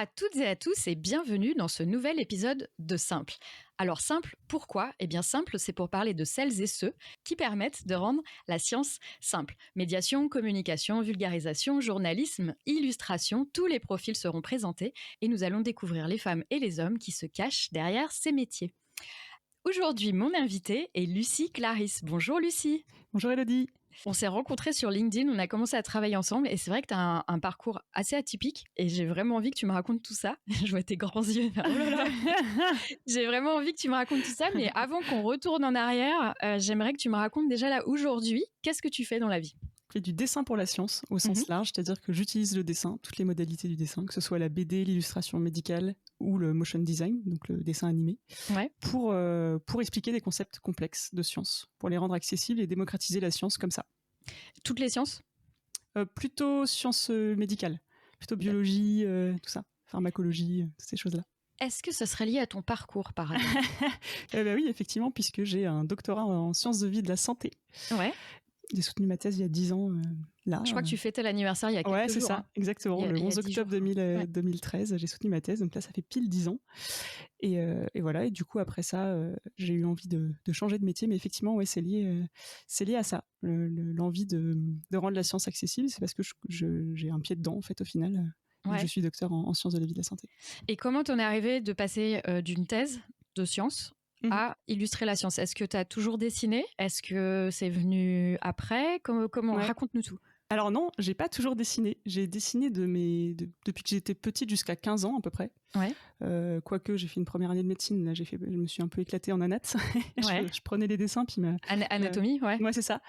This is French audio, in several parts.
à toutes et à tous et bienvenue dans ce nouvel épisode de Simple. Alors Simple, pourquoi ? Eh bien Simple, c'est pour parler de celles et ceux qui permettent de rendre la science simple. Médiation, communication, vulgarisation, journalisme, illustration, tous les profils seront présentés et nous allons découvrir les femmes et les hommes qui se cachent derrière ces métiers. Aujourd'hui, mon invitée est Lucie Clarisse. Bonjour Lucie. Bonjour Elodie. On s'est rencontrés sur LinkedIn, on a commencé à travailler ensemble et c'est vrai que tu as un parcours assez atypique et j'ai vraiment envie que tu me racontes tout ça. Je vois tes grands yeux. Oh là là. J'ai vraiment envie que tu me racontes tout ça, mais avant qu'on retourne en arrière, j'aimerais que tu me racontes déjà là aujourd'hui, qu'est-ce que tu fais dans la vie ? Je fais du dessin pour la science au sens large, c'est-à-dire que j'utilise le dessin, toutes les modalités du dessin, que ce soit la BD, l'illustration médicale ou le motion design, donc le dessin animé, pour expliquer des concepts complexes de science, pour les rendre accessibles et démocratiser la science comme ça. Toutes les sciences ? Plutôt sciences médicales, plutôt biologie, tout ça, pharmacologie, ces choses-là. Est-ce que ça serait lié à ton parcours par hasard ? Oui, effectivement, puisque j'ai un doctorat en sciences de vie et de la santé. Ouais. J'ai soutenu ma thèse il y a 10 ans. Je crois que tu fêtais l'anniversaire il y a quelques jours. Ouais, c'est ça, hein. exactement. Le 11 octobre 2013, j'ai soutenu ma thèse, donc là, ça fait pile 10 ans. Et voilà, et du coup, après ça, j'ai eu envie de changer de métier, mais effectivement, ouais, c'est lié à ça. L'envie de rendre la science accessible, c'est parce que j'ai un pied dedans, en fait, au final. Ouais. Je suis docteur en sciences de la vie et de la santé. Et comment t'en es arrivé de passer d'une thèse de sciences à illustrer la science ? Est-ce que tu as toujours dessiné ? Est-ce que c'est venu après ? Comment Ouais. Raconte-nous tout. Alors non, j'ai pas toujours dessiné. J'ai dessiné depuis que j'étais petite jusqu'à 15 ans à peu près. Ouais. Quoique j'ai fait une première année de médecine, là je me suis un peu éclatée en anat. Ouais. je prenais les dessins puis Anatomie, ouais. Ouais, c'est ça.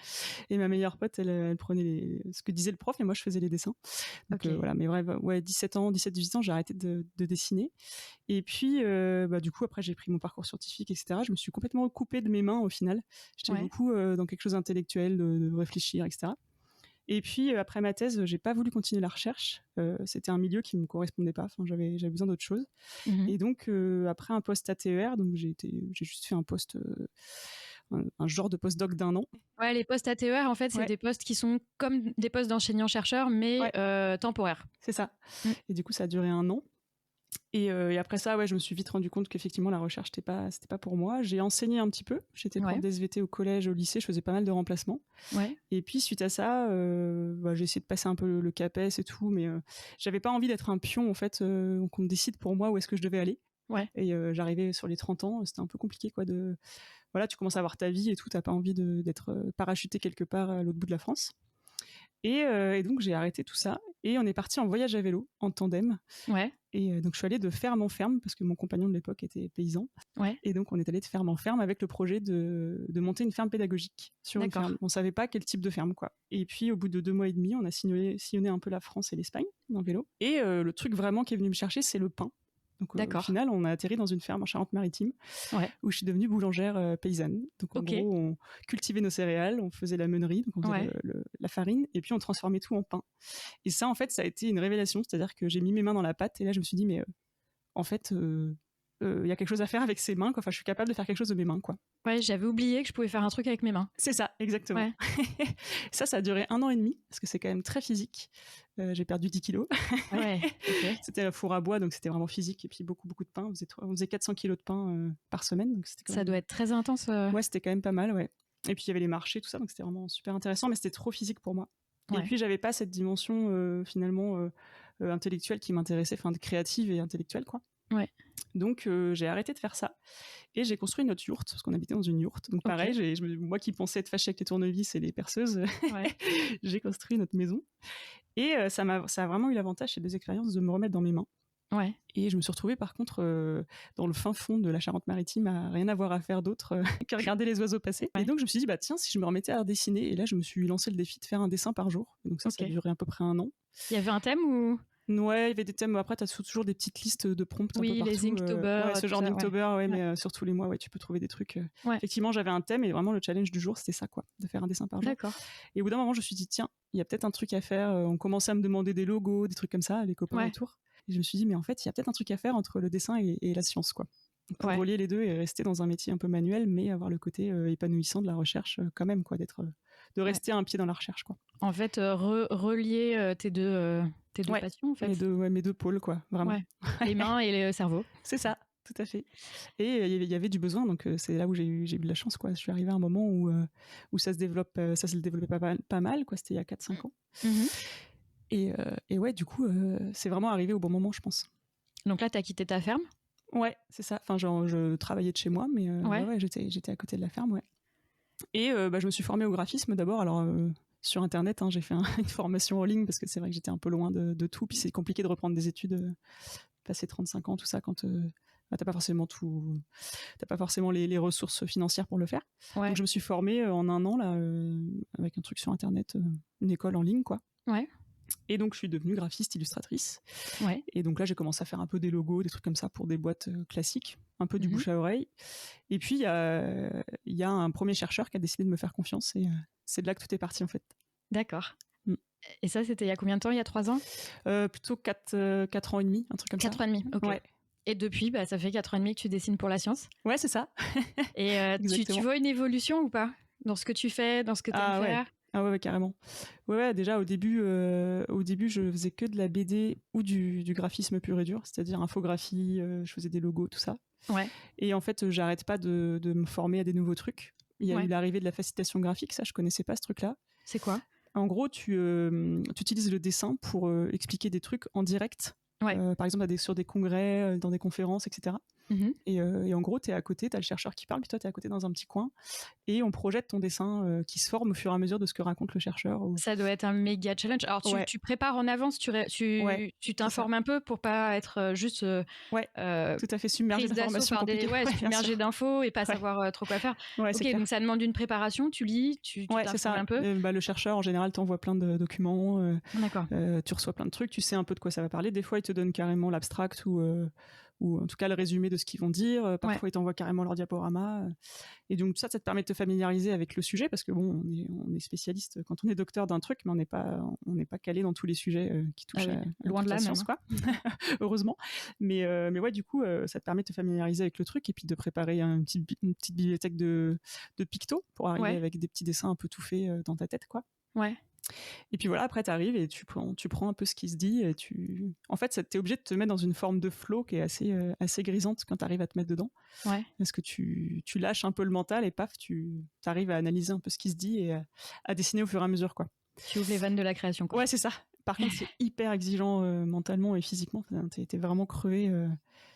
Et ma meilleure pote, elle prenait ce que disait le prof et moi je faisais les dessins. Donc voilà, mais bref, ouais, 17 ans, 17-18 ans, j'ai arrêté de dessiner. Et puis du coup après j'ai pris mon parcours scientifique, etc. Je me suis complètement coupée de mes mains au final. J'étais beaucoup dans quelque chose d'intellectuel, de réfléchir, etc. Et puis après ma thèse, j'ai pas voulu continuer la recherche. C'était un milieu qui me correspondait pas. Enfin, j'avais besoin d'autre chose. Et donc après un poste ATER, donc j'ai juste fait un poste, un genre de postdoc d'1 an. Ouais, les postes ATER, en fait, c'est des postes qui sont comme des postes d'enseignant-chercheur, mais temporaires. C'est ça. Et du coup, ça a duré 1 an. Et après ça, ouais, je me suis vite rendu compte qu'effectivement la recherche c'était pas pour moi. J'ai enseigné un petit peu. J'étais prof d'SVT au collège, au lycée. Je faisais pas mal de remplacements. Ouais. Et puis suite à ça, j'ai essayé de passer un peu le CAPES et tout, mais j'avais pas envie d'être un pion en fait, qu'on me décide pour moi où est-ce que je devais aller. Ouais. Et j'arrivais sur les 30 ans, c'était un peu compliqué quoi voilà, tu commences à avoir ta vie et tout, t'as pas envie d'être parachuté quelque part à l'autre bout de la France. Et donc j'ai arrêté tout ça et on est parti en voyage à vélo en tandem. Ouais. Et donc je suis allée de ferme en ferme parce que mon compagnon de l'époque était paysan. Ouais. Et donc on est allé de ferme en ferme avec le projet de monter une ferme pédagogique sur une ferme. On savait pas quel type de ferme quoi. Et puis au bout de 2 mois et demi, on a sillonné un peu la France et l'Espagne en vélo. Et le truc vraiment qui est venu me chercher, c'est le pain. Donc au final, on a atterri dans une ferme en Charente-Maritime où je suis devenue boulangère paysanne. Donc en gros, on cultivait nos céréales, on faisait la meunerie, donc on faisait la farine, et puis on transformait tout en pain. Et ça, en fait, ça a été une révélation, c'est-à-dire que j'ai mis mes mains dans la pâte et là, je me suis dit, mais en fait, il y a quelque chose à faire avec ses mains, quoi. Enfin, je suis capable de faire quelque chose de mes mains, quoi. Ouais, j'avais oublié que je pouvais faire un truc avec mes mains. C'est ça, exactement. Ouais. Ça a duré 1 an et demi, parce que c'est quand même très physique. J'ai perdu 10 kilos. Ouais, okay. C'était un four à bois, donc c'était vraiment physique. Et puis beaucoup de pain. On faisait 400 kilos de pain par semaine. Donc c'était ça doit être très intense. Ouais, c'était quand même pas mal, ouais. Et puis il y avait les marchés, tout ça, donc c'était vraiment super intéressant, mais c'était trop physique pour moi. Ouais. Et puis j'avais pas cette dimension finalement intellectuelle qui m'intéressait, enfin créative et intellectuelle, quoi. Ouais. Donc j'ai arrêté de faire ça et j'ai construit notre yourte parce qu'on habitait dans une yourte. Donc pareil, moi qui pensais être fâchée avec les tournevis et les perceuses, j'ai construit notre maison et ça a vraiment eu l'avantage ces 2 expériences de me remettre dans mes mains. Ouais. Et je me suis retrouvée par contre dans le fin fond de la Charente-Maritime à rien avoir à faire d'autre que regarder les oiseaux passer. Ouais. Et donc je me suis dit tiens, si je me remettais à dessiner, et là je me suis lancé le défi de faire un dessin par jour. Et donc ça a duré à peu près 1 an. Il y avait un thème ou Ouais, il y avait des thèmes. Après, tu as toujours des petites listes de prompts un peu partout. Oui, les Inktober. Ce genre d'Inktober, mais sur tous les mois, tu peux trouver des trucs. Effectivement, j'avais un thème et vraiment le challenge du jour, c'était ça, quoi, de faire un dessin par jour. D'accord. Et au bout d'un moment, je me suis dit, tiens, il y a peut-être un truc à faire. On commençait à me demander des logos, des trucs comme ça, les copains autour. Et je me suis dit, mais en fait, il y a peut-être un truc à faire entre le dessin et la science, quoi. Pour relier les deux et rester dans un métier un peu manuel, mais avoir le côté épanouissant de la recherche quand même, quoi, de rester un pied dans la recherche, quoi. En fait, relier tes deux tes deux passions, en fait. Mes deux pôles, quoi, vraiment. Ouais. Les mains et le cerveau. C'est ça, tout à fait. Et il y avait du besoin, donc c'est là où j'ai eu de la chance, quoi. Je suis arrivée à un moment où ça se développait pas mal, quoi. C'était il y a 4-5 ans. Et ouais, du coup, c'est vraiment arrivé au bon moment, je pense. Donc là, tu as quitté ta ferme? Ouais, c'est ça. Enfin, genre, je travaillais de chez moi, mais ouais, j'étais à côté de la ferme, ouais. Et je me suis formée au graphisme d'abord. Alors, sur Internet, hein, j'ai fait une formation en ligne parce que c'est vrai que j'étais un peu loin de tout. Puis c'est compliqué de reprendre des études, passer 35 ans, tout ça, quand t'as pas forcément les ressources financières pour le faire. Ouais. Donc, je me suis formée en un an, là, avec un truc sur Internet, une école en ligne, quoi. Ouais. Et donc, je suis devenue graphiste, illustratrice. Ouais. Et donc là, j'ai commencé à faire un peu des logos, des trucs comme ça pour des boîtes classiques, un peu du bouche à oreille. Et puis, il y a un premier chercheur qui a décidé de me faire confiance. Et c'est de là que tout est parti, en fait. D'accord. Et ça, c'était il y a combien de temps? Il y a 3 ans? Plutôt 4 ans et demi, un truc comme ça. 4 ans et demi, ok. Ouais. Et depuis, ça fait 4 ans et demi que tu dessines pour la science? Ouais, c'est ça. Et tu vois une évolution ou pas dans ce que tu fais, dans ce que tu aimes faire? Ah ouais, carrément. Ouais, déjà au début, je faisais que de la BD ou du graphisme pur et dur, c'est-à-dire infographie, je faisais des logos, tout ça. Ouais. Et en fait, j'arrête pas de me former à des nouveaux trucs. Il y a eu l'arrivée de la facilitation graphique, ça, je connaissais pas ce truc-là. C'est quoi? En gros, tu utilises le dessin pour expliquer des trucs en direct. Ouais. Par exemple, sur des congrès, dans des conférences, etc. Et en gros, t'es à côté, t'as le chercheur qui parle, puis toi, t'es à côté dans un petit coin, et on projette ton dessin qui se forme au fur et à mesure de ce que raconte le chercheur. Ça doit être un méga challenge. Alors, tu prépares en avance, tu t'informes un peu pour pas être juste tout à fait submergé d'informations compliquées. Submergé d'infos et pas savoir trop quoi faire. Ouais, ok, donc ça demande une préparation, tu lis, tu t'informes un peu. Le chercheur, en général, t'envoie plein de documents. D'accord. Tu reçois plein de trucs, tu sais un peu de quoi ça va parler. Des fois, il te donne carrément l'abstract ou en tout cas le résumé de ce qu'ils vont dire. Parfois, ils t'envoient carrément leur diaporama. Et donc, ça te permet de te familiariser avec le sujet, parce que bon, on est spécialiste quand on est docteur d'un truc, mais on n'est pas calé dans tous les sujets qui touchent à loin de la science, quoi. Heureusement. Mais ouais, du coup, ça te permet de te familiariser avec le truc et puis de préparer une petite bibliothèque de pictos pour arriver avec des petits dessins un peu tout faits dans ta tête, quoi. Ouais. Et puis voilà, après t'arrives et tu prends un peu ce qui se dit et en fait t'es obligé de te mettre dans une forme de flow qui est assez grisante quand t'arrives à te mettre dedans. Ouais. Parce que tu lâches un peu le mental et paf, tu arrives à analyser un peu ce qui se dit et à dessiner au fur et à mesure, quoi. Tu ouvres les vannes de la création, quoi. Ouais, c'est ça. Par contre, c'est hyper exigeant mentalement et physiquement. T'es vraiment crevé.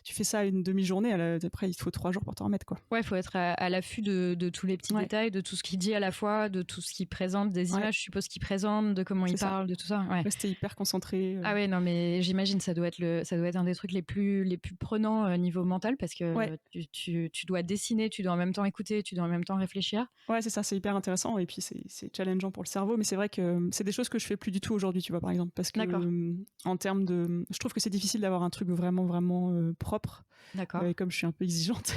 Tu fais ça une demi-journée, après il te faut 3 jours pour t'en remettre, quoi. Ouais, il faut être à l'affût de tous les petits détails, de tout ce qu'il dit à la fois, de tout ce qu'il présente, des images, je suppose qu'il présente, de comment il parle, de tout ça. Ouais. C'était hyper concentré. Ah ouais, non, mais j'imagine ça doit être un des trucs les plus prenants niveau mental, parce que tu dois dessiner, tu dois en même temps écouter, tu dois en même temps réfléchir. Ouais, c'est ça, c'est hyper intéressant et puis c'est challengeant pour le cerveau, mais c'est vrai que c'est des choses que je fais plus du tout aujourd'hui, tu vois, par exemple, parce que en termes de, je trouve que c'est difficile d'avoir un truc vraiment propre. D'accord. Et comme je suis un peu exigeante,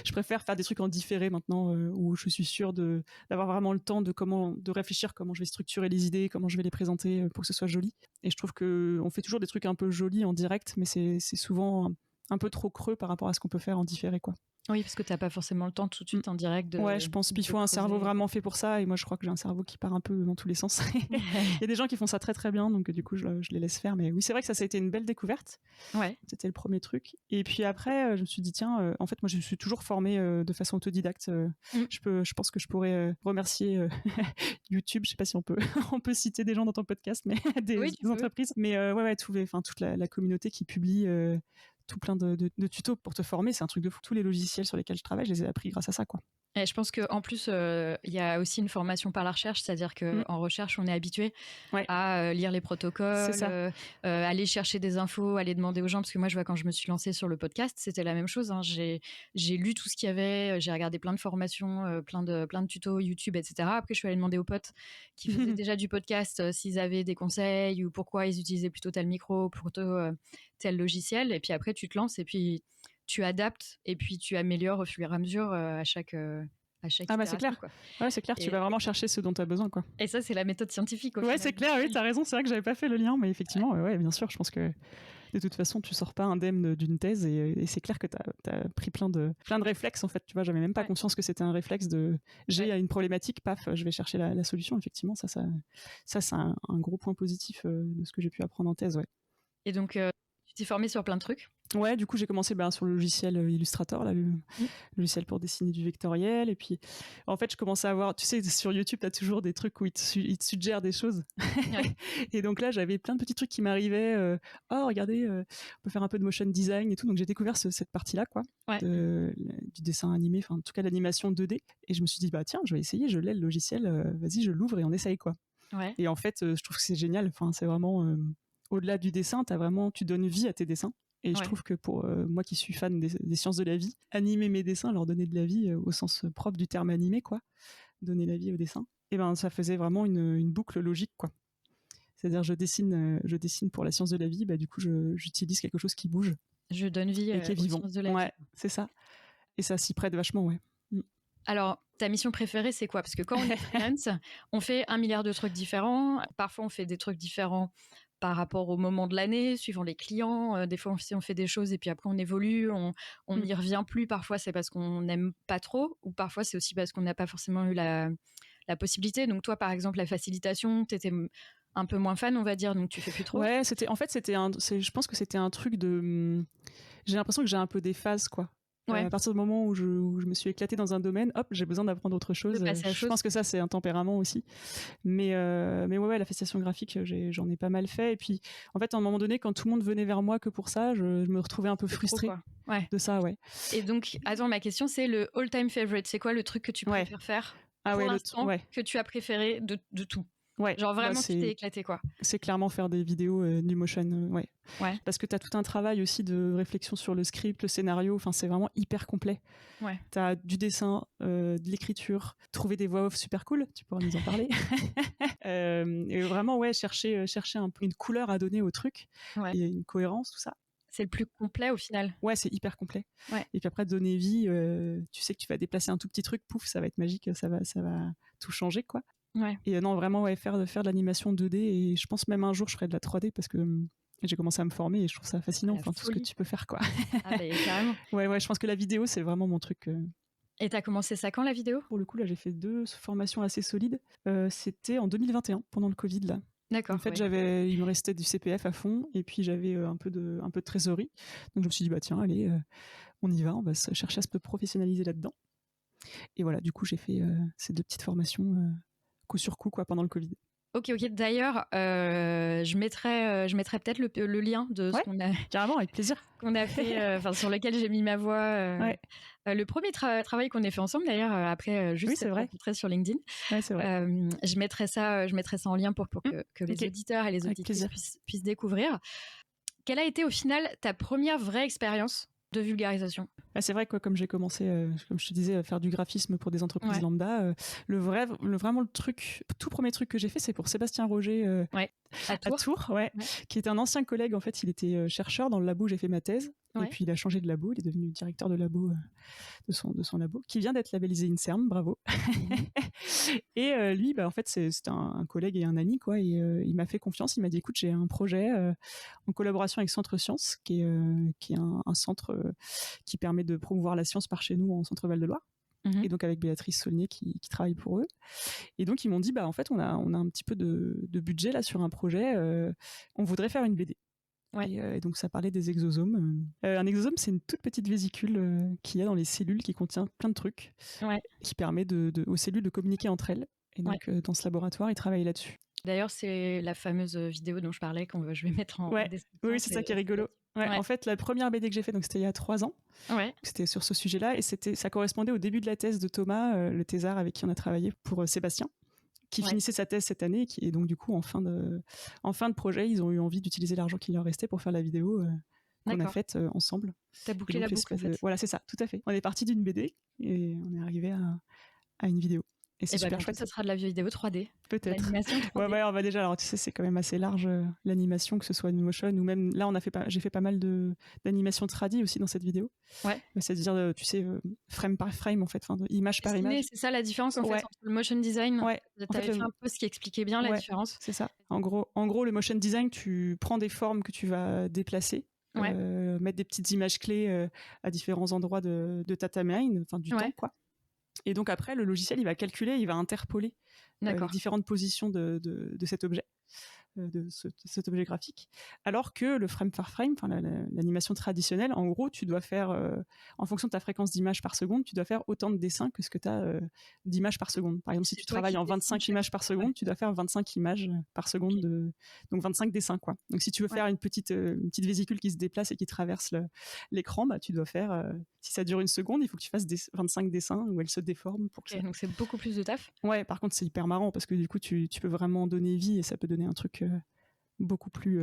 je préfère faire des trucs en différé maintenant, où je suis sûre d'avoir vraiment le temps de réfléchir comment je vais structurer les idées, comment je vais les présenter pour que ce soit joli. Et je trouve que on fait toujours des trucs un peu jolis en direct, mais c'est souvent un peu trop creux par rapport à ce qu'on peut faire en différé, quoi. Oui, parce que t'as pas forcément le temps tout de suite en direct de... Ouais, je pense qu'il faut un cerveau vraiment fait pour ça, et moi je crois que j'ai un cerveau qui part un peu dans tous les sens. Il y a des gens qui font ça très très bien, donc du coup je les laisse faire, mais oui, c'est vrai que ça a été une belle découverte. Ouais. C'était le premier truc. Et puis après, je me suis dit, tiens, en fait moi je suis toujours formée de façon autodidacte. Je pense que je pourrais remercier YouTube, je sais pas si on peut citer des gens dans ton podcast, mais des entreprises. Mais toute la communauté qui publie... tout plein de tutos pour te former, c'est un truc de fou. Tous les logiciels sur lesquels je travaille, je les ai appris grâce à ça, quoi. Et je pense qu'en plus, il y a aussi une formation par la recherche, c'est-à-dire qu'en recherche, on est habitué à lire les protocoles, aller chercher des infos, aller demander aux gens, parce que moi, je vois, quand je me suis lancée sur le podcast, c'était la même chose, hein. J'ai lu tout ce qu'il y avait, j'ai regardé plein de formations, plein de tutos YouTube, etc. Après, je suis allée demander aux potes qui faisaient déjà du podcast s'ils avaient des conseils ou pourquoi ils utilisaient plutôt tel micro, plutôt tel logiciel. Et puis après, tu te lances et puis tu adaptes et puis tu améliores au fur et à mesure à chaque c'est clair. Quoi. Ouais, c'est clair, tu vas vraiment chercher ce dont tu as besoin, quoi. Et ça, c'est la méthode scientifique. Ouais, c'est clair, oui, tu as raison, c'est vrai que j'avais pas fait le lien, mais effectivement, ouais, bien sûr, je pense que De toute façon, tu sors pas indemne d'une thèse et c'est clair que tu as pris plein de réflexes en fait. Tu vois, j'avais même pas conscience que c'était un réflexe de j'ai une problématique, paf, je vais chercher la solution. Effectivement, ça c'est un gros point positif de ce que j'ai pu apprendre en thèse, ouais. Et donc, tu t'es formée sur plein de trucs? Ouais, du coup, j'ai commencé sur le logiciel Illustrator, là, le logiciel pour dessiner du vectoriel. Et puis, en fait, je commençais à voir, tu sais, sur YouTube, tu as toujours des trucs où ils te suggèrent des choses. Ouais. Et donc là, j'avais plein de petits trucs qui m'arrivaient. Oh, regardez, on peut faire un peu de motion design et tout. Donc, j'ai découvert cette partie-là, quoi, du dessin animé, enfin, en tout cas, l'animation 2D. Et je me suis dit, bah tiens, je vais essayer, je l'ai le logiciel, vas-y, je l'ouvre et on essaye, quoi. Ouais. Et en fait, je trouve que c'est génial. Enfin, c'est vraiment, au-delà du dessin, tu donnes vie à tes dessins. Et je trouve que pour moi qui suis fan des sciences de la vie, animer mes dessins, leur donner de la vie au sens propre du terme animé, quoi, donner la vie au dessin, et ben ça faisait vraiment une boucle logique, quoi. C'est-à-dire je dessine pour la science de la vie, bah du coup j'utilise quelque chose qui bouge. Je donne vie et qui est vivant. aux sciences de la vie. Ouais, c'est ça. Et ça s'y prête vachement, ouais. Alors, ta mission préférée, c'est quoi? Parce que quand on est freelance, on fait 1 milliard de trucs différents. Parfois, on fait des trucs différents par rapport au moment de l'année, suivant les clients. Des fois, on fait des choses et puis après, on évolue, on n'y revient plus. Parfois, c'est parce qu'on n'aime pas trop, ou parfois, c'est aussi parce qu'on n'a pas forcément eu la possibilité. Donc, toi, par exemple, la facilitation, tu étais un peu moins fan, on va dire, donc tu fais plus trop. Ouais, je pense que c'était un truc de... J'ai l'impression que j'ai un peu des phases, quoi. Ouais. À partir du moment où je me suis éclatée dans un domaine, hop, j'ai besoin d'apprendre autre chose. Je pense que ça, c'est un tempérament aussi. Mais ouais, la facilitation graphique, j'en ai pas mal fait. Et puis, en fait, à un moment donné, quand tout le monde venait vers moi que pour ça, je me retrouvais un peu frustrée de ça, ouais. Et donc, attends, ma question, c'est le all-time favorite. C'est quoi le truc que tu préfères faire pour l'instant, que tu as préféré de tout? Ouais, genre vraiment, tu t'es éclaté, quoi. C'est clairement faire des vidéos du motion, ouais. Parce que tu as tout un travail aussi de réflexion sur le script, le scénario, enfin c'est vraiment hyper complet. Ouais. Tu as du dessin, de l'écriture, trouver des voix off super cool, tu pourras nous en parler. Et vraiment, ouais, chercher un peu une couleur à donner au truc, et une cohérence, tout ça. C'est le plus complet au final. Ouais, c'est hyper complet. Ouais. Et puis après, donner vie, tu sais que tu vas déplacer un tout petit truc, pouf, ça va être magique, ça va tout changer, quoi. Ouais. Et non, vraiment, ouais, faire de l'animation 2D, et je pense même un jour je ferai de la 3D parce que j'ai commencé à me former et je trouve ça fascinant, enfin tout ce que tu peux faire, quoi. Ah bah, carrément. Ouais, je pense que la vidéo c'est vraiment mon truc. Et t'as commencé ça quand, la vidéo? Pour le coup, là j'ai fait 2 formations assez solides. C'était en 2021 pendant le Covid, là. D'accord. En fait, il me restait du CPF à fond et puis j'avais un peu de trésorerie. Donc je me suis dit bah tiens, allez, on y va, on va se chercher à se professionnaliser là-dedans. Et voilà, du coup j'ai fait ces 2 petites formations coup sur coup, quoi, pendant le Covid. Ok. D'ailleurs, je mettrai peut-être le lien de ce qu'on a. Carrément, avec plaisir. Qu'on a fait, sur lequel j'ai mis ma voix. Le premier travail qu'on a fait ensemble, d'ailleurs, après juste s'être rencontrés sur LinkedIn. Ouais, c'est vrai. Je mettrai ça en lien pour que les auditeurs et les auditrices puissent découvrir. Quelle a été au final ta première vraie expérience de vulgarisation? C'est vrai que comme j'ai commencé, comme je te disais, à faire du graphisme pour des entreprises lambda, vraiment le tout premier truc que j'ai fait, c'est pour Sébastien Roger à Tours, qui est un ancien collègue. En fait, il était chercheur dans le labo où j'ai fait ma thèse, et puis il a changé de labo, il est devenu directeur de labo de son labo, qui vient d'être labellisé INSERM, bravo. Et lui, bah, en fait, c'est un collègue et un ami, quoi, et il m'a fait confiance, il m'a dit écoute, j'ai un projet en collaboration avec Centre Sciences, qui est un centre qui permet de promouvoir la science par chez nous en Centre-Val de Loire. Et donc avec Béatrice Saulnier qui travaille pour eux. Et donc ils m'ont dit bah en fait on a un petit peu de budget là sur un projet, on voudrait faire une BD. Et donc ça parlait des exosomes. Un exosome, c'est une toute petite vésicule qu'il y a dans les cellules, qui contient plein de trucs, qui permet aux cellules de communiquer entre elles. Et donc dans ce laboratoire, ils travaillent là-dessus. D'ailleurs, c'est la fameuse vidéo dont je parlais, je vais mettre en description. Oui, c'est ça qui est rigolo. En fait, la première BD que j'ai fait, donc c'était il y a 3 ans. C'était sur ce sujet-là, et ça correspondait au début de la thèse de Thomas, le thésard avec qui on a travaillé pour Sébastien, qui finissait sa thèse cette année, et donc du coup en fin de projet, ils ont eu envie d'utiliser l'argent qui leur restait pour faire la vidéo qu'on a faite ensemble. T'as bouclé la boucle, en fait. Voilà, c'est ça, tout à fait. On est parti d'une BD et on est arrivé à une vidéo. Et c'est super chouette. Ça sera de la vidéo 3D. Peut-être. L'animation 3D. Ouais, on va déjà. Alors, tu sais, c'est quand même assez large l'animation, que ce soit une motion ou même là, j'ai fait pas mal d'animation tradi aussi dans cette vidéo. Ouais. C'est-à-dire, tu sais, frame par frame en fait, image par image. C'est ça la différence en fait entre le motion design. Ouais. Tu avais fait un post qui expliquait bien la différence. C'est ça. En gros, le motion design, tu prends des formes que tu vas déplacer. Mettre des petites images clés à différents endroits de ta timeline, du temps, quoi. Et donc après, le logiciel, il va calculer, il va interpoler différentes positions de cet objet, de cet objet graphique. Alors que le frame par frame, l'animation traditionnelle, en gros, tu dois faire, en fonction de ta fréquence d'images par seconde, tu dois faire autant de dessins que ce que tu as d'images par seconde. Par exemple, si tu travailles en 25 images par seconde, tu dois faire 25 images par seconde, donc 25 dessins, quoi. Donc si tu veux faire une petite vésicule qui se déplace et qui traverse l'écran, bah, tu dois faire, si ça dure une seconde, il faut que tu fasses 25 dessins où elle se déforme. Donc c'est beaucoup plus de taf. Ouais, par contre, c'est hyper marrant parce que du coup, tu peux vraiment donner vie et ça peut donner un truc beaucoup plus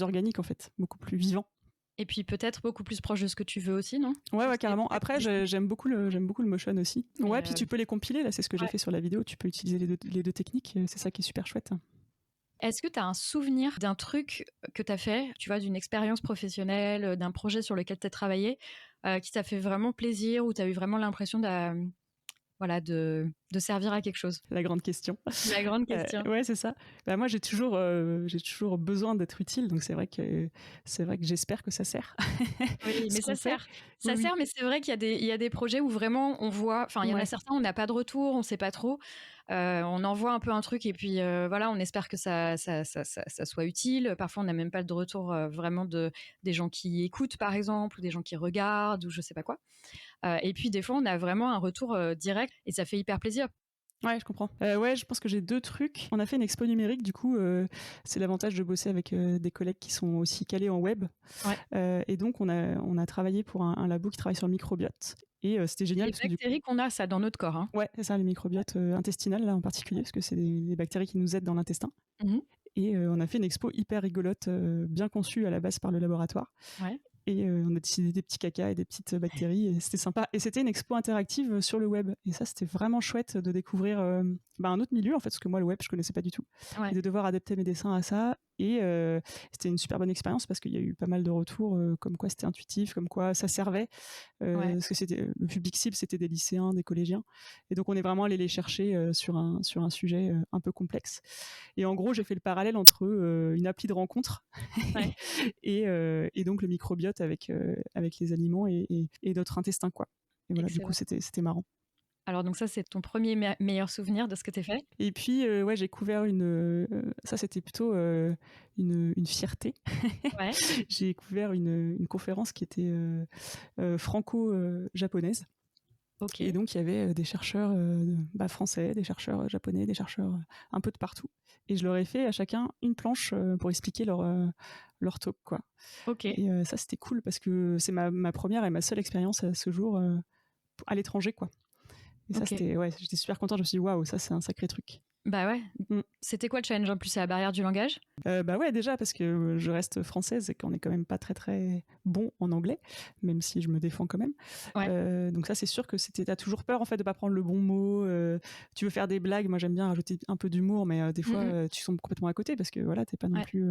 organique en fait, beaucoup plus vivant. Et puis peut-être beaucoup plus proche de ce que tu veux aussi, non ? Ouais, carrément. Après, j'aime beaucoup le motion aussi. Ouais, puis tu peux les compiler, là, c'est ce que j'ai fait sur la vidéo. Tu peux utiliser les deux techniques, c'est ça qui est super chouette. Est-ce que tu as un souvenir d'un truc que tu as fait, tu vois, d'une expérience professionnelle, d'un projet sur lequel tu as travaillé, qui t'a fait vraiment plaisir, ou tu as eu vraiment l'impression de servir à quelque chose ? La grande question. La grande question. Ouais, c'est ça. Bah, moi, j'ai toujours besoin d'être utile, donc c'est vrai que j'espère que ça sert. Oui, mais ça sert. Ça sert, mais c'est vrai qu'il y a des projets où vraiment on voit, enfin, il y en a certains, on n'a pas de retour, on ne sait pas trop. On envoie un peu un truc et puis voilà, on espère que ça soit utile. Parfois, on n'a même pas de retour vraiment des gens qui écoutent, par exemple, ou des gens qui regardent, ou je sais pas quoi. Et puis, des fois, on a vraiment un retour direct et ça fait hyper plaisir. Ouais, je comprends. Je pense que j'ai deux trucs. On a fait une expo numérique, du coup, c'est l'avantage de bosser avec des collègues qui sont aussi calés en web. Et donc, on a travaillé pour un labo qui travaille sur le microbiote. Et c'était génial. Les bactéries qu'on a, ça, dans notre corps. Hein. Ouais, c'est ça, le microbiote intestinal, là, en particulier, parce que c'est des bactéries qui nous aident dans l'intestin. Mmh. Et on a fait une expo hyper rigolote, bien conçue à la base par le laboratoire. Ouais. Et on a dessiné des petits cacas et des petites bactéries, et c'était sympa. Et c'était une expo interactive sur le web. Et ça, c'était vraiment chouette de découvrir un autre milieu, en fait, parce que moi, le web, je connaissais pas du tout. Et de devoir adapter mes dessins à ça. Et c'était une super bonne expérience parce qu'il y a eu pas mal de retours comme quoi c'était intuitif, comme quoi ça servait. Parce que le public cible, c'était des lycéens, des collégiens. Et donc, on est vraiment allé les chercher sur un sujet un peu complexe. Et en gros, j'ai fait le parallèle entre une appli de rencontre et donc le microbiote avec les aliments et notre intestin, quoi. Et voilà, du coup, c'était marrant. Alors donc ça, c'est ton premier meilleur souvenir de ce que tu as fait. Et puis, j'ai couvert ça c'était plutôt une fierté. Ouais. J'ai couvert une conférence qui était franco-japonaise. Okay. Et donc, il y avait des chercheurs français, des chercheurs japonais, des chercheurs un peu de partout. Et je leur ai fait à chacun une planche pour expliquer leur talk, quoi. Okay. Et ça, c'était cool parce que c'est ma première et ma seule expérience à ce jour à l'étranger, quoi. Et ça, j'étais super contente. Je me suis dit, waouh, ça, c'est un sacré truc. Bah ouais. C'était quoi le challenge en plus? C'est la barrière du langage? Déjà, parce que je reste française et qu'on est quand même pas très très bon en anglais, même si je me défends quand même. Ouais. Donc ça, c'est sûr que t'as toujours peur en fait de pas prendre le bon mot. Tu veux faire des blagues. Moi, j'aime bien rajouter un peu d'humour, mais des fois, tu tombes complètement à côté parce que voilà, t'es pas non plus.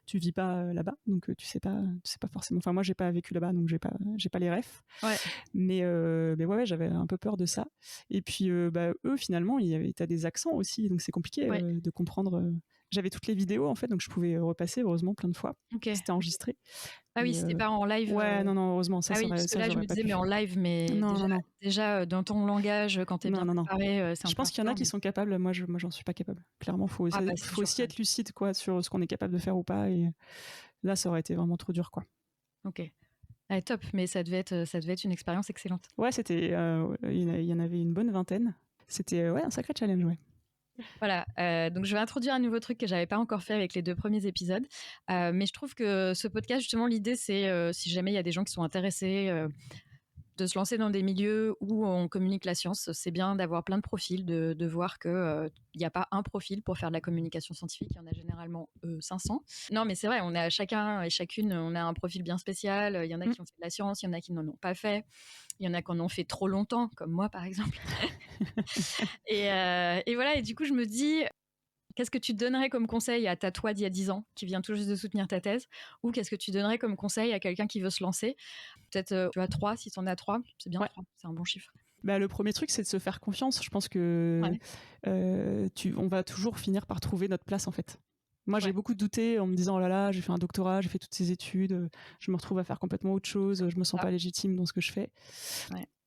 Tu vis pas là-bas, donc tu sais pas forcément. Enfin, moi, j'ai pas vécu là-bas, donc j'ai pas les refs. Ouais. Mais j'avais un peu peur de ça. Et puis, eux, finalement, t'as des accents aussi, donc c'est compliqué de comprendre. J'avais toutes les vidéos en fait, donc je pouvais repasser heureusement plein de fois. Okay. C'était enregistré. Ah oui, c'était pas en live. Ouais, non, heureusement ça. Ah oui, parce que là je me disais mais en live, mais déjà dans ton langage quand t'es bien préparé, c'est. Je pense qu'il y en a qui sont capables. Moi, j'en suis pas capable. Clairement, faut aussi être lucide quoi sur ce qu'on est capable de faire ou pas. Et là, ça aurait été vraiment trop dur quoi. Ok. Ah, top, mais ça devait être une expérience excellente. Ouais, c'était. Il y en avait une bonne vingtaine. C'était un sacré challenge, ouais. Voilà, donc je vais introduire un nouveau truc que j'avais pas encore fait avec les 2 premiers épisodes, mais je trouve que ce podcast, justement, l'idée c'est si jamais il y a des gens qui sont intéressés de se lancer dans des milieux où on communique la science, c'est bien d'avoir plein de profils, de voir qu'il n'y a pas un profil pour faire de la communication scientifique, il y en a généralement 500. Non, mais c'est vrai, on a chacun et chacune, on a un profil bien spécial. Il y en a qui ont fait de la science, il y en a qui n'en ont pas fait, il y en a qui en ont fait trop longtemps, comme moi par exemple. Et voilà, et du coup je me dis, qu'est-ce que tu donnerais comme conseil à ta toi d'il y a 10 ans, qui vient tout juste de soutenir ta thèse, ou qu'est-ce que tu donnerais comme conseil à quelqu'un qui veut se lancer? Peut-être tu as 3, si tu en as 3, c'est bien 3, c'est un bon chiffre. Le premier truc, c'est de se faire confiance. Je pense que on va toujours finir par trouver notre place, en fait. Moi, j'ai beaucoup douté en me disant, oh là là, j'ai fait un doctorat, j'ai fait toutes ces études, je me retrouve à faire complètement autre chose, je me sens pas légitime dans ce que je fais.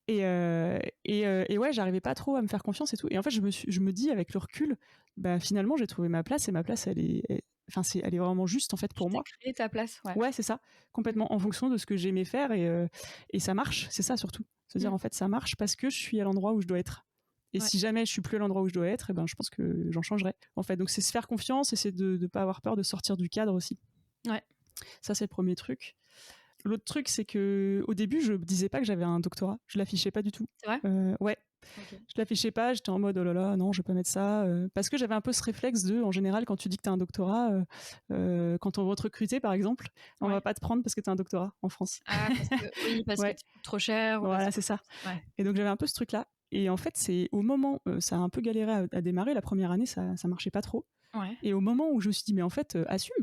Et ouais, j'arrivais pas trop à me faire confiance et tout. Et en fait, je me dis avec le recul, finalement, j'ai trouvé ma place, et ma place, elle est vraiment juste en fait pour moi. Tu t'es créé ta place, ouais, c'est ça, complètement en fonction de ce que j'aimais faire, et ça marche. C'est ça surtout, se dire en fait ça marche parce que je suis à l'endroit où je dois être. Et si jamais je suis plus à l'endroit où je dois être, je pense que j'en changerai. En fait, donc c'est se faire confiance et c'est de pas avoir peur de sortir du cadre aussi. Ouais. Ça, c'est le premier truc. L'autre truc, c'est que au début, je disais pas que j'avais un doctorat. Je l'affichais pas du tout. C'est vrai ? Ouais. Okay. Je l'affichais pas. J'étais en mode oh là là, non, je vais pas mettre ça. Parce que j'avais un peu ce réflexe de, en général, quand tu dis que t'as un doctorat, quand on veut te recruter, par exemple, on va pas te prendre parce que t'as un doctorat en France. Ah, parce que tu coûtes trop cher. Voilà, c'est ça. Ouais. Et donc j'avais un peu ce truc-là. Et en fait, c'est au moment, ça a un peu galéré à démarrer. La première année, ça marchait pas trop. Ouais. Et au moment où je me suis dit, mais en fait, assume.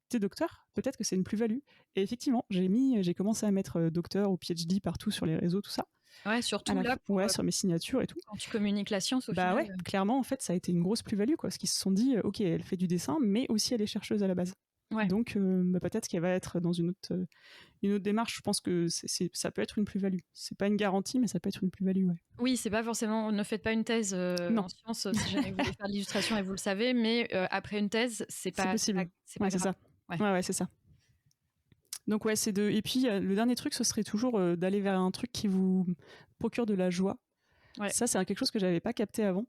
T'es docteur, peut-être que c'est une plus-value. Et effectivement, j'ai commencé à mettre docteur ou PhD partout sur les réseaux, tout ça. Ouais, surtout là. Sur mes signatures et tout. Quand tu communiques la science, au final. Ouais, clairement, en fait, ça a été une grosse plus-value, quoi. Parce qu'ils se sont dit, ok, elle fait du dessin, mais aussi elle est chercheuse à la base. Ouais. Donc, peut-être qu'elle va être dans une autre démarche. Je pense que ça peut être une plus-value. C'est pas une garantie, mais ça peut être une plus-value, ouais. Oui, c'est pas forcément. Ne faites pas une thèse en sciences si jamais vous voulez faire de l'illustration et vous le savez, mais après une thèse, c'est possible. C'est pas grave. Ça. Ouais, c'est ça. Donc ouais, et puis le dernier truc, ce serait toujours d'aller vers un truc qui vous procure de la joie. Ouais. Ça, c'est quelque chose que j'avais pas capté avant,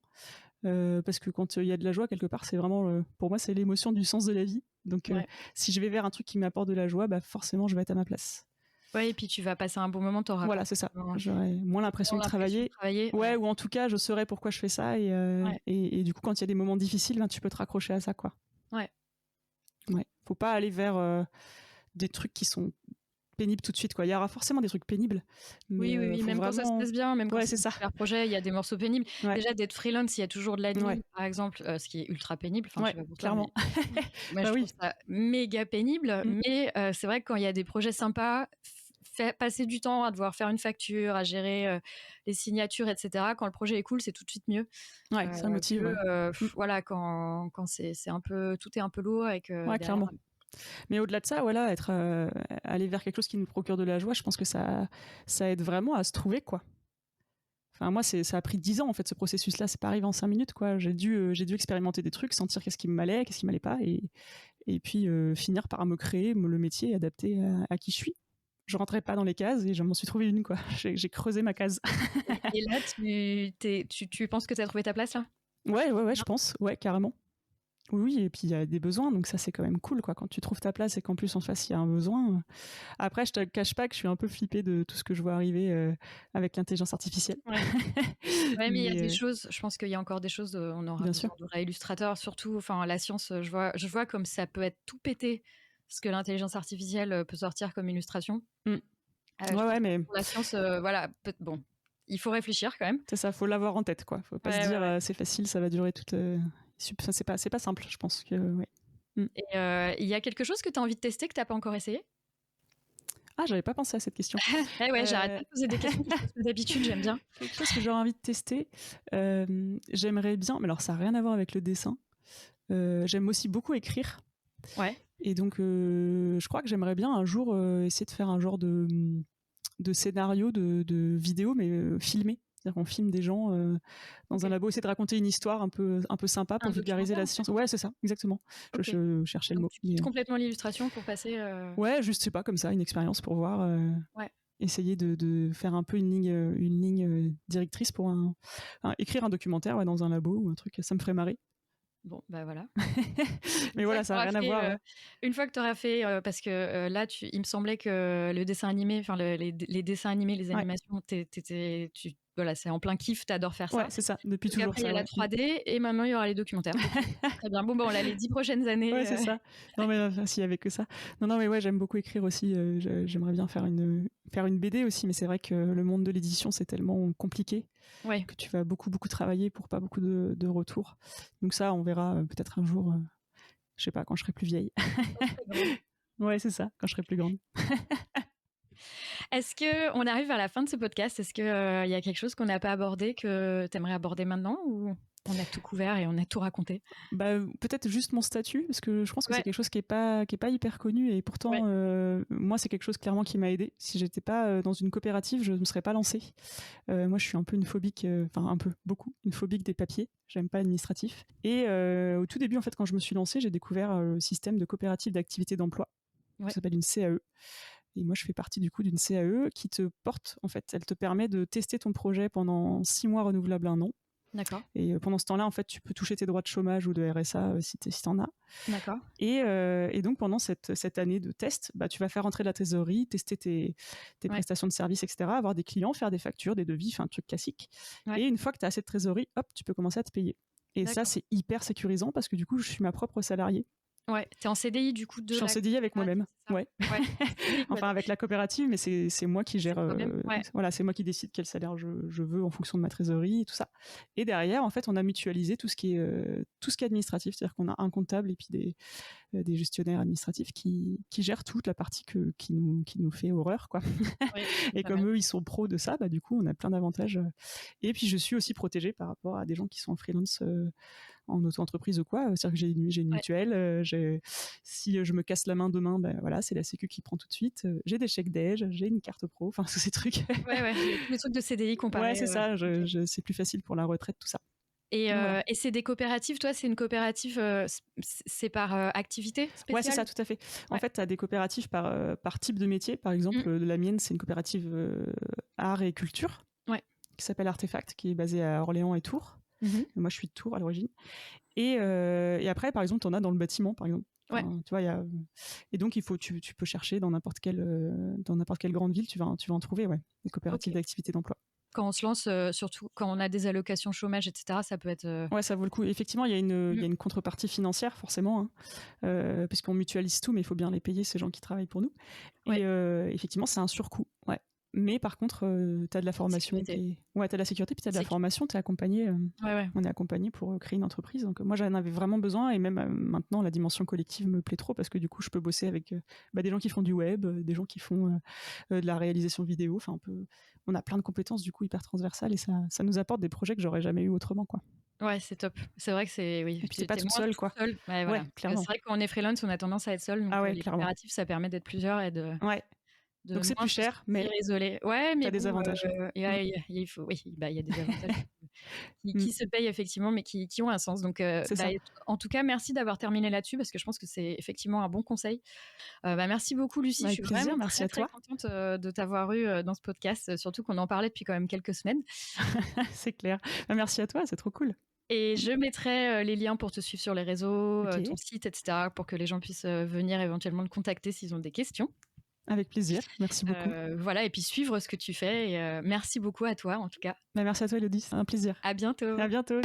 parce que quand il y a de la joie quelque part, c'est vraiment, pour moi, c'est l'émotion du sens de la vie. Donc si je vais vers un truc qui m'apporte de la joie, forcément, je vais être à ma place. Ouais, et puis tu vas passer un bon moment, t'auras. Voilà, c'est ça. J'aurai moins l'impression de travailler. Ouais, ou en tout cas, je saurai pourquoi je fais ça, et du coup, quand il y a des moments difficiles, tu peux te raccrocher à ça, quoi. Ouais. Faut pas aller vers des trucs qui sont pénibles tout de suite, quoi. Il y aura forcément des trucs pénibles. Mais oui, même quand ça se passe bien, même quand c'est un super projet, il y a des morceaux pénibles. Déjà, d'être freelance, il y a toujours de l'admin, par exemple, ce qui est ultra pénible. Enfin, clairement. Moi, je trouve ça méga pénible, mais c'est vrai que quand il y a des projets sympas, passer du temps à devoir faire une facture, à gérer les signatures, etc. Quand le projet est cool, c'est tout de suite mieux. Ouais, ça motive. Voilà, quand c'est un peu, tout est un peu lourd et que. Clairement. Mais au-delà de ça, voilà, aller vers quelque chose qui nous procure de la joie, je pense que ça aide vraiment à se trouver, quoi. Enfin, moi, ça a pris 10 ans, en fait, ce processus-là. C'est pas arrivé en 5 minutes, quoi. J'ai dû expérimenter des trucs, sentir qu'est-ce qui m'allait pas, et puis finir par me créer le métier adapté à qui je suis. Je rentrais pas dans les cases et je m'en suis trouvé une, quoi. J'ai creusé ma case. Et là, tu penses que tu as trouvé ta place, là ? Ouais, je pense. Ouais, carrément. Oui, et puis il y a des besoins, donc ça c'est quand même cool, quoi. Quand tu trouves ta place et qu'en plus en face il y a un besoin. Après, je te cache pas que je suis un peu flippée de tout ce que je vois arriver avec l'intelligence artificielle. Ouais, mais il y a des choses. Je pense qu'il y a encore des choses. On aura besoin de vrais illustrateurs, surtout. Enfin, la science, je vois comme ça peut être tout pété, ce que l'intelligence artificielle peut sortir comme illustration. Mais pour la science, voilà. Bon, il faut réfléchir quand même. C'est ça, faut l'avoir en tête, quoi. Faut pas se dire c'est facile, ça va durer toute. C'est pas simple, je pense que. Et il y a quelque chose que tu as envie de tester que tu n'as pas encore essayé ? Ah, j'avais pas pensé à cette question. J'arrête pas de poser des questions que d'habitude, j'aime bien. Quelque chose que j'aurais envie de tester. J'aimerais bien, mais alors ça n'a rien à voir avec le dessin. J'aime aussi beaucoup écrire. Ouais. Et donc, je crois que j'aimerais bien un jour essayer de faire un genre de scénario de vidéo, mais filmé. C'est-à-dire qu'on filme des gens dans un labo, essayer de raconter une histoire un peu sympa pour vulgariser la science. Ouais, c'est ça, exactement. Je cherchais le mot. Tu quittes complètement l'illustration pour passer. Ouais, juste, je sais pas, comme ça, une expérience pour voir. Essayer de faire un peu une ligne directrice pour écrire un documentaire dans un labo ou un truc, ça me ferait marrer. Bon, bah voilà. Mais voilà, ça n'a rien à voir. Une fois que tu auras fait, parce que là, il me semblait que le dessin animé, enfin les dessins animés, les animations, voilà, c'est en plein kiff, t'adores faire ça. Ouais, c'est ça, depuis Donc toujours après, il y a ça. la 3D et maintenant, il y aura les documentaires. Très bien. Bon, on a les 10 prochaines années. Ouais, c'est ça. Non, mais s'il y avait que ça. Non, mais ouais, j'aime beaucoup écrire aussi. J'aimerais bien faire une BD aussi, mais c'est vrai que le monde de l'édition, c'est tellement compliqué que tu vas beaucoup travailler pour pas beaucoup de retours. Donc ça, on verra peut-être un jour, je sais pas, quand je serai plus vieille. Ouais, c'est ça, quand je serai plus grande. Est-ce qu'on arrive vers la fin de ce podcast? Est-ce qu'il y a quelque chose qu'on n'a pas abordé que tu aimerais aborder maintenant ou on a tout couvert et on a tout raconté? Peut-être juste mon statut, parce que je pense que c'est quelque chose qui est pas hyper connu et pourtant, moi, c'est quelque chose clairement qui m'a aidé. Si j'étais pas dans une coopérative, je ne me serais pas lancée. Moi, je suis un peu une phobique, beaucoup, une phobique des papiers. J'aime pas l'administratif. Et au tout début, en fait, quand je me suis lancée, j'ai découvert le système de coopérative d'activité d'emploi. Ça s'appelle une CAE. Et moi, je fais partie du coup d'une CAE qui te porte, en fait, elle te permet de tester ton projet pendant 6 mois renouvelables 1 an. D'accord. Et pendant ce temps-là, en fait, tu peux toucher tes droits de chômage ou de RSA si t'en as. D'accord. Et donc, pendant cette année de test, tu vas faire rentrer de la trésorerie, tester tes prestations de services, etc., avoir des clients, faire des factures, des devis, un truc classique. Et une fois que tu as assez de trésorerie, hop, tu peux commencer à te payer. Et ça, c'est hyper sécurisant parce que du coup, je suis ma propre salariée. Ouais, t'es en CDI du coup de. Je suis en CDI avec moi-même, ouais. Enfin avec la coopérative, mais c'est moi qui gère. Voilà, c'est moi qui décide quel salaire je veux en fonction de ma trésorerie et tout ça. Et derrière, en fait, on a mutualisé tout ce qui est administratif, c'est-à-dire qu'on a un comptable et puis des gestionnaires administratifs qui gèrent toute la partie qui nous fait horreur, quoi. Et comme eux, ils sont pros de ça, du coup, on a plein d'avantages. Et puis, je suis aussi protégée par rapport à des gens qui sont en freelance. En auto-entreprise ou quoi, c'est-à-dire que j'ai une mutuelle, si je me casse la main demain, voilà, c'est la sécu qui prend tout de suite, j'ai des chèques déj, j'ai une carte pro, enfin tous ces trucs. Tous les trucs de CDI comparé. Ouais, c'est ça, c'est plus facile pour la retraite, tout ça. Et c'est des coopératives, toi, c'est une coopérative, c'est par activité spéciale? Ouais, c'est ça, tout à fait. En fait, tu as des coopératives par type de métier. Par exemple, la mienne, c'est une coopérative art et culture qui s'appelle Artefact, qui est basée à Orléans et Tours. Moi, je suis de Tours à l'origine. Et après, par exemple, tu en as dans le bâtiment, par exemple. Enfin, tu vois, et donc tu peux chercher dans n'importe quelle grande ville, tu vas en trouver, des coopératives d'activité d'emploi. Quand on se lance, surtout quand on a des allocations chômage, etc., ça peut être. Ouais, ça vaut le coup. Effectivement, il y a une contrepartie financière, forcément, puisqu'on mutualise tout, mais il faut bien les payer, ces gens qui travaillent pour nous. Et effectivement, c'est un surcoût. Ouais. Mais par contre, tu as de la formation. Tu as de la sécurité, puis tu as de la formation, tu es accompagné. On est accompagné pour créer une entreprise. Donc, moi, j'en avais vraiment besoin. Et même maintenant, la dimension collective me plaît trop parce que du coup, je peux bosser avec des gens qui font du web, des gens qui font de la réalisation vidéo. Enfin, on a plein de compétences du coup hyper transversales et ça nous apporte des projets que j'aurais jamais eu autrement, quoi. Ouais, c'est top. C'est vrai que c'est. Oui. Et puis, t'es pas tout seul, quoi. Seul. Ouais, clairement. C'est vrai que quand on est freelance, on a tendance à être seul. Donc, les coopératives, ça permet d'être plusieurs et de. Ouais. Donc c'est plus cher, mais isolé. Ouais, mais t'as des avantages. Il y a des avantages qui se payent effectivement, mais qui ont un sens. Donc, en tout cas, merci d'avoir terminé là-dessus parce que je pense que c'est effectivement un bon conseil. Merci beaucoup, Lucie. Avec je suis vraiment merci très contente de t'avoir eu dans ce podcast, surtout qu'on en parlait depuis quand même quelques semaines. C'est clair. Merci à toi, c'est trop cool. Et je mettrai les liens pour te suivre sur les réseaux, ton site, etc., pour que les gens puissent venir éventuellement te contacter s'ils ont des questions. Avec plaisir, merci beaucoup. Voilà, et puis suivre ce que tu fais. Et, merci beaucoup à toi, en tout cas. Merci à toi, Elodie, c'est un plaisir. À bientôt. À bientôt.